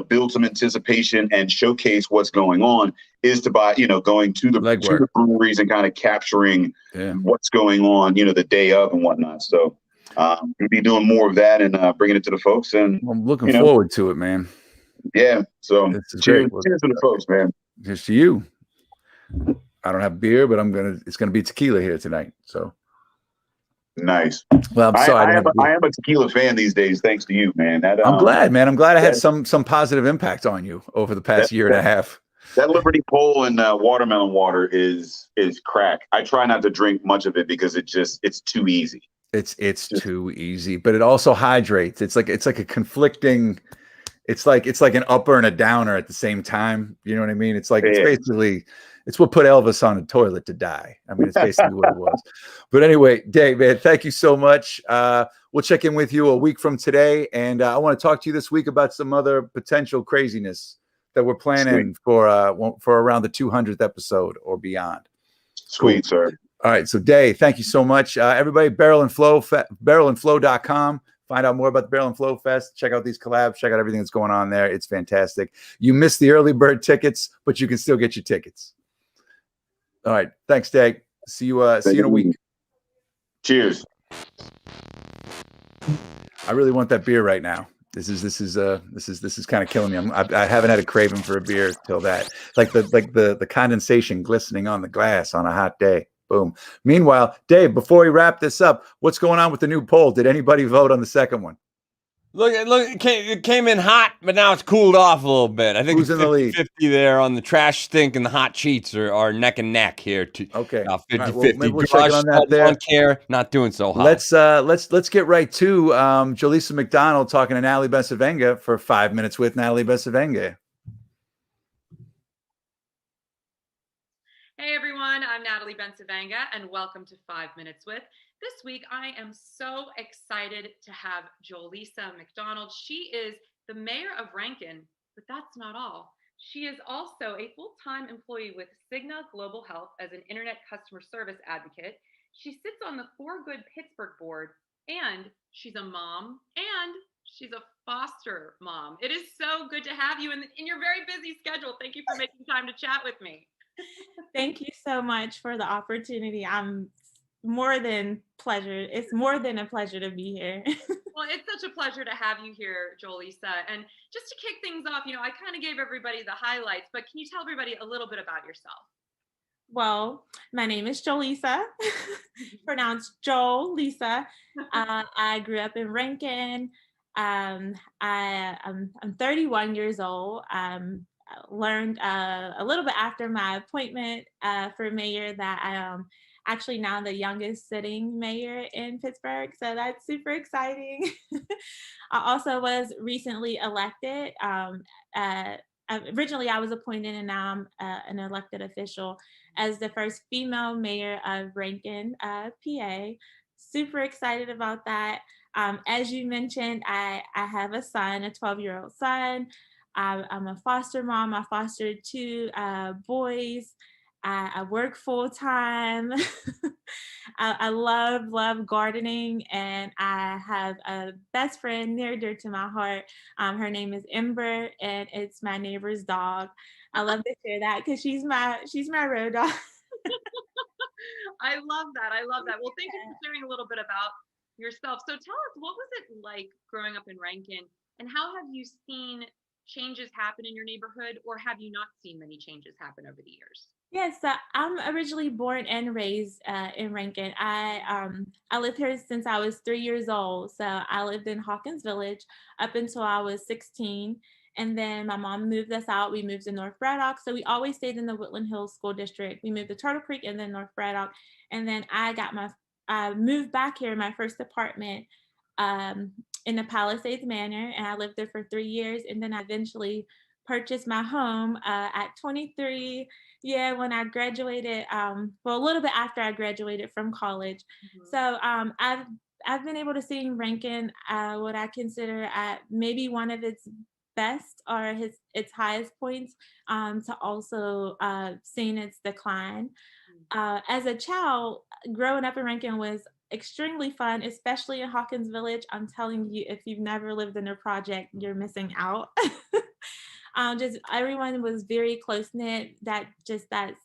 build some anticipation and showcase what's going on is to going to the breweries and kind of capturing what's going on, the day of and whatnot. So we'll be doing more of that and bringing it to the folks. And
I'm looking forward to it, man.
Yeah. So cheers to the folks, man.
Cheers to you. I don't have beer, but it's gonna be tequila here tonight. So
nice.
Well, I'm sorry.
I am a tequila fan these days, thanks to you, man.
I'm glad, man. I'm glad I had some positive impact on you over the past year and a half.
That Liberty Pole and watermelon water is crack. I try not to drink much of it because it's too easy.
It's too easy, but it also hydrates. It's like a conflicting. It's like an upper and a downer at the same time. You know what I mean? It's basically It's what put Elvis on a toilet to die. I mean, it's basically what it was. But anyway, Dave, man, thank you so much. We'll check in with you a week from today. And I want to talk to you this week about some other potential craziness that we're planning for around the 200th episode or beyond.
Sweet, sir.
All right. So, Dave, thank you so much. Everybody, barrelandflow.com. Find out more about the Barrel and Flow Fest. Check out these collabs. Check out everything that's going on there. It's fantastic. You missed the early bird tickets, but you can still get your tickets. All right. Thanks, Dave. See you in a week.
Cheers.
I really want that beer right now. This is kind of killing me. I haven't had a craving for a beer till that. Like the condensation glistening on the glass on a hot day. Boom. Meanwhile, Dave, before we wrap this up, what's going on with the new poll? Did anybody vote on the second one?
Look, it came in hot, but now it's cooled off a little bit. I think
Who's
it's
in the lead?
50 there on the trash stink and the hot sheets are neck and neck here.
Okay.
50-50.
Right, well, maybe we'll check on that there.
Don't care, not doing so hot.
Let's get right to Joelisa McDonald talking to Natalie Besavenga for 5 minutes with Natalie Besavenga.
Hey everyone, I'm Natalie Besavenga and welcome to 5 Minutes With. This week I am so excited to have Joelisa McDonald. She is the mayor of Rankin, but that's not all. She is also a full-time employee with Cigna Global Health as an internet customer service advocate. She sits on the For Good Pittsburgh board, and she's a mom, and she's a foster mom. It is so good to have you in your very busy schedule. Thank you for making time to chat with me.
Thank you so much for the opportunity. I'm more than pleasure. It's more than a pleasure to be here.
Well, it's such a pleasure to have you here, Joelisa. And just to kick things off, I kind of gave everybody the highlights, but can you tell everybody a little bit about yourself?
Well, my name is Joelisa, pronounced Joelisa. I grew up in Rankin. I'm 31 years old. Learned a little bit after my appointment for mayor that I am actually now the youngest sitting mayor in Pittsburgh. So that's super exciting. I also was recently elected. Originally I was appointed and now I'm an elected official as the first female mayor of Rankin, PA. Super excited about that. As you mentioned, I have a son, a 12-year-old son. I'm a foster mom. I fostered 2 boys. I work full time. I love gardening, and I have a best friend near dear to my heart. Her name is Ember, and it's my neighbor's dog. I love to share that because she's my road dog.
I love that. Well, thank you for sharing a little bit about yourself. So tell us, what was it like growing up in Rankin, and how have you seen changes happen in your neighborhood, or have you not seen many changes happen over the years?
Yes, so I'm originally born and raised in Rankin. I lived here since I was 3 years old. So I lived in Hawkins Village up until I was 16. And then my mom moved us out. We moved to North Braddock. So we always stayed in the Woodland Hills School District. We moved to Turtle Creek and then North Braddock. And then I moved back here in my first apartment in the Palisades Manor, and I lived there for 3 years. And then I eventually purchased my home at 23. Yeah, when I graduated, a little bit after I graduated from college. Mm-hmm. So I've been able to see in Rankin what I consider maybe one of its best or its highest points, to also seeing its decline. As a child, growing up in Rankin was extremely fun, especially in Hawkins Village. I'm telling you, if you've never lived in a project, you're missing out. Just everyone was very close-knit, that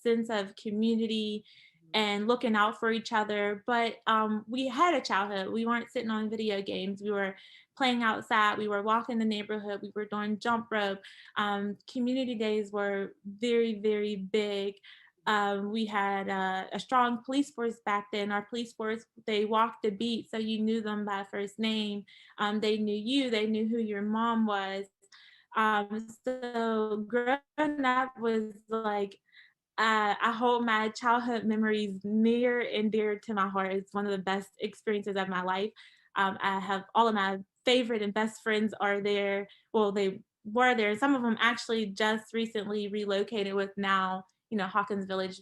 sense of community and looking out for each other. But we had a childhood. We weren't sitting on video games. We were playing outside. We were walking the neighborhood. We were doing jump rope. Community days were very, very big. We had a strong police force back then. Our police force, they walked the beat, so you knew them by first name. They knew you. They knew who your mom was. So growing up was like, I hold my childhood memories near and dear to my heart. It's one of the best experiences of my life. I have all of my favorite and best friends are there. Well, they were there. Some of them actually just recently relocated with now you know, Hawkins Village,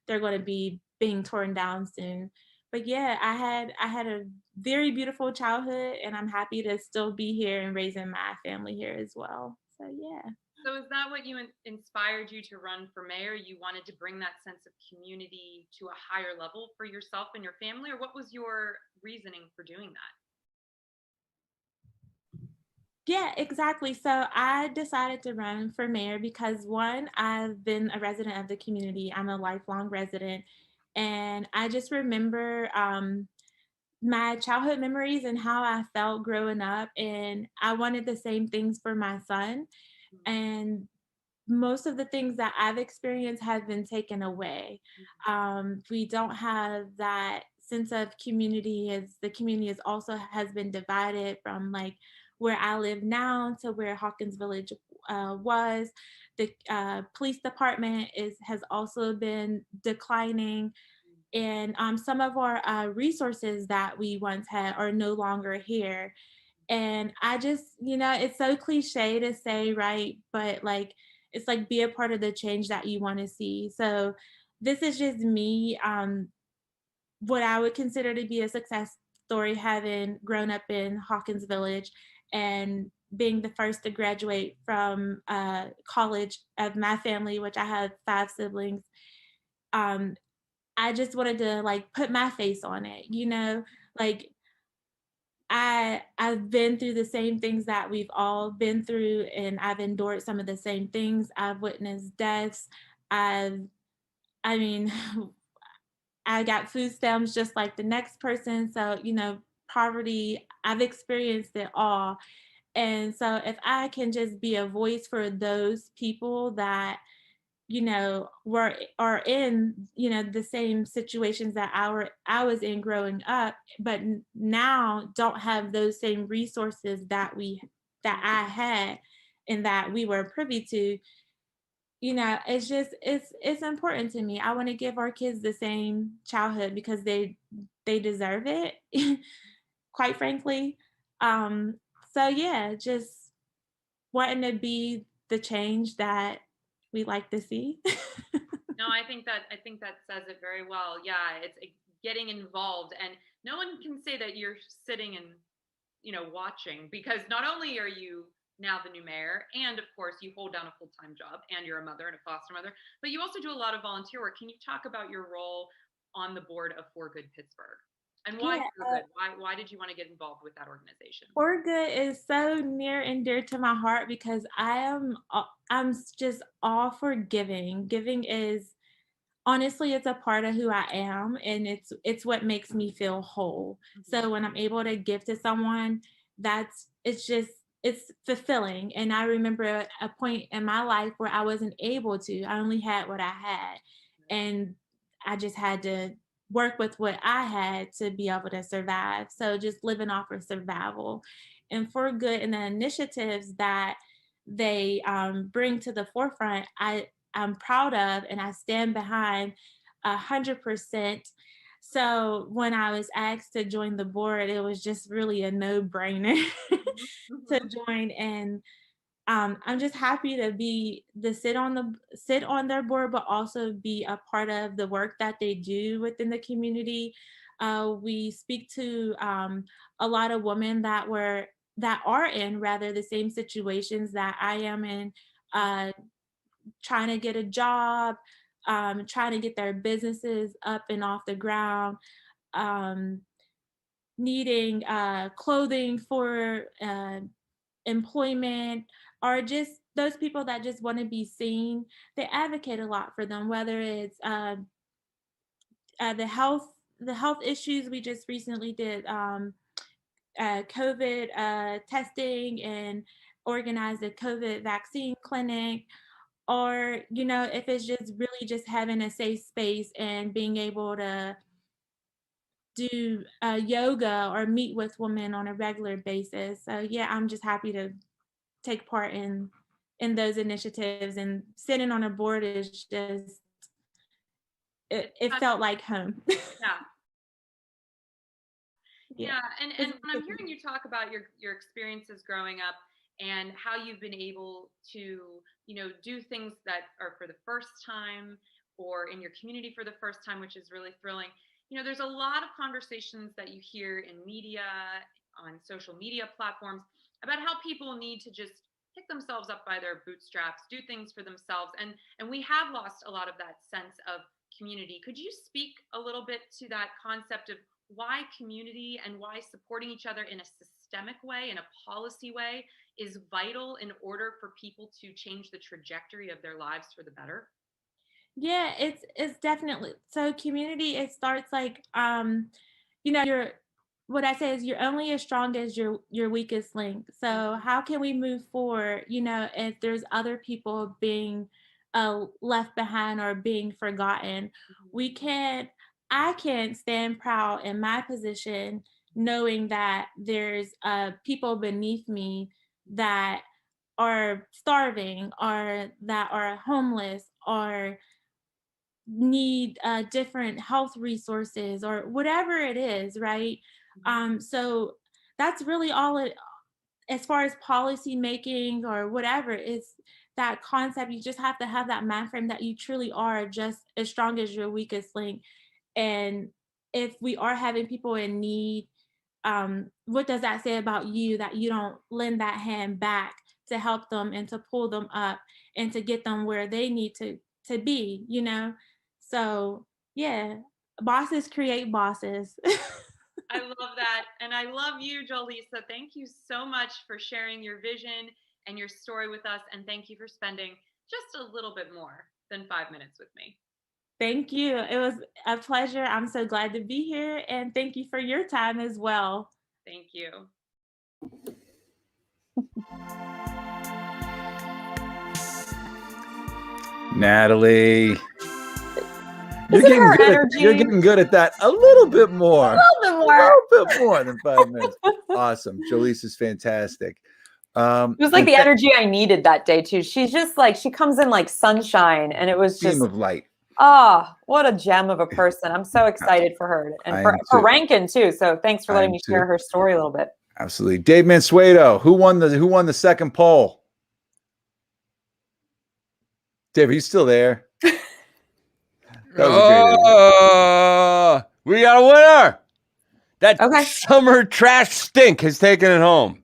they're going to be being torn down soon. But yeah, I had a very beautiful childhood, and I'm happy to still be here and raising my family here as well. So yeah.
So is that what inspired you to run for mayor? You wanted to bring that sense of community to a higher level for yourself and your family, or what was your reasoning for doing that?
Yeah, exactly. So I decided to run for mayor because one, I've been a resident of the community. I'm a lifelong resident. And I just remember my childhood memories and how I felt growing up. And I wanted the same things for my son. And most of the things that I've experienced have been taken away. We don't have that sense of community, as the community is also has been divided from like where I live now to where Hawkins Village was. The police department has also been declining, and some of our resources that we once had are no longer here. And I just, you know, it's so cliche to say, right? But like, it's like be a part of the change that you want to see. So this is just me, what I would consider to be a success story, having grown up in Hawkins Village and being the first to graduate from college of my family, which I have 5 siblings. I just wanted to like put my face on it, you know, like I've been through the same things that we've all been through, and I've endured some of the same things. I've witnessed deaths. I mean, I got food stamps just like the next person. So, you know, poverty, I've experienced it all. And so if I can just be a voice for those people that, you know, are in, you know, the same situations that I was in growing up, but now don't have those same resources that I had and that we were privy to, you know, it's just it's important to me. I want to give our kids the same childhood because they deserve it, quite frankly. Um, so yeah, just wanting to be the change that we like to see.
No, I think that says it very well. Yeah, it's getting involved, and no one can say that you're sitting and, you know, watching, because not only are you now the new mayor, and of course you hold down a full-time job, and you're a mother and a foster mother, but you also do a lot of volunteer work. Can you talk about your role on the board of For Good Pittsburgh, and why
Yeah,
For Good? Why did you want to get involved with that organization?
For Good is so near and dear to my heart because I'm just all for giving. Giving is honestly, it's a part of who I am, and it's what makes me feel whole. So when I'm able to give to someone, it's fulfilling. And I remember a point in my life where I wasn't able to. I only had what I had, and I just had to work with what I had to be able to survive. So just living off of survival. And For Good and the initiatives that they bring to the forefront, I'm proud of and I stand behind 100%. So when I was asked to join the board, it was just really a no-brainer to join. And I'm just happy to sit on their board, but also be a part of the work that they do within the community. We speak to a lot of women that are in rather the same situations that I am in, trying to get a job, trying to get their businesses up and off the ground, um, needing clothing for employment, or just those people that just want to be seen. They advocate a lot for them, whether it's the health issues. We just recently did COVID testing and organized a COVID vaccine clinic, or you know, if it's just really just having a safe space and being able to do yoga or meet with women on a regular basis. So yeah, I'm just happy to take part in those initiatives, and sitting on a board is just it felt like home.
Yeah. Yeah, and when I'm hearing you talk about your experiences growing up and how you've been able to, do things that are for the first time or in your community for the first time, which is really thrilling. There's a lot of conversations that you hear in media, on social media platforms, about how people need to just pick themselves up by their bootstraps, do things for themselves. And we have lost a lot of that sense of community. Could you speak a little bit to that concept of why community and why supporting each other in a systemic way, in a policy way, is vital in order for people to change the trajectory of their lives for the better?
Yeah, it's definitely so community. It starts like you're what I say is you're only as strong as your weakest link. So how can we move forward, if there's other people being left behind or being forgotten? I can't stand proud in my position knowing that there's people beneath me that are starving or that are homeless or need different health resources or whatever it is, right? So that's really all it, as far as policy making or whatever, is that concept. You just have to have that mind frame that you truly are just as strong as your weakest link. And if we are having people in need, what does that say about you that you don't lend that hand back to help them and to pull them up and to get them where they need to be, So yeah, bosses create bosses.
I love that. And I love you, Joelisa. Thank you so much for sharing your vision and your story with us. And thank you for spending just a little bit more than 5 minutes with me.
Thank you. It was a pleasure. I'm so glad to be here. And thank you for your time as well.
Thank you.
Natalie. You're getting good at that a little bit more.
A little bit more
than 5 minutes. Awesome. Joelisa's fantastic.
It was like the energy I needed that day too. She's just like, she comes in like sunshine, and it was just
beam of light.
What a gem of a person. I'm so excited for her and for Rankin too. So thanks for letting me share her story a little bit.
Absolutely. Dave Mansueto, who won the second poll? Dave, are you still there?
We got a winner. That Summer Trash Stink has taken it home.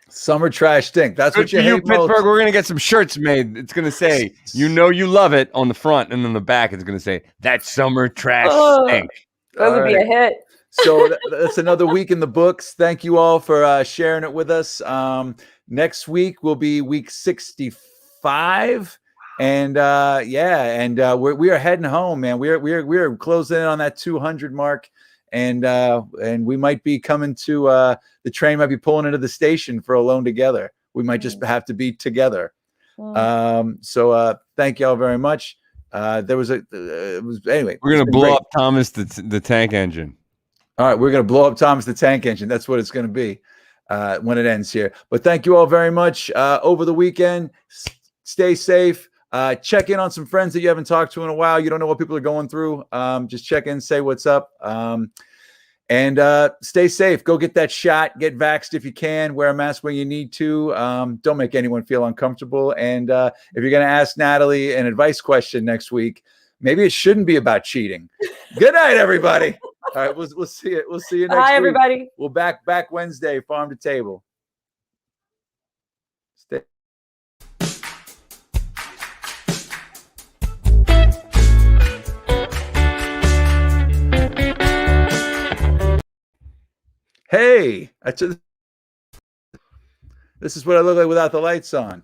Summer Trash Stink. That's what you hate
Pittsburgh.
most.
We're gonna get some shirts made. It's gonna say, you love it on the front, and on the back, it's gonna say that Summer Trash Stink.
That would be a hit.
So that's another week in the books. Thank you all for sharing it with us. Next week will be week 65. And we are heading home, man. We're closing in on that 200 mark, and we might be coming to the train might be pulling into the station for Alone Together. We might just have to be together. So thank y'all very much. Anyway.
We're gonna blow up Thomas the tank engine.
All right, we're gonna blow up Thomas the tank engine. That's what it's gonna be when it ends here. But thank you all very much. Over the weekend, stay safe. Check in on some friends that you haven't talked to in a while. You don't know what people are going through. Just check in, say what's up. And stay safe. Go get that shot. Get vaxxed if you can. Wear a mask when you need to. Don't make anyone feel uncomfortable. And if you're going to ask Natalie an advice question next week, maybe it shouldn't be about cheating. Good night, everybody. All right, we'll see you. We'll see you next week.
Bye, everybody.
We'll back Wednesday, farm to table. Stay. Hey, this is what I look like without the lights on.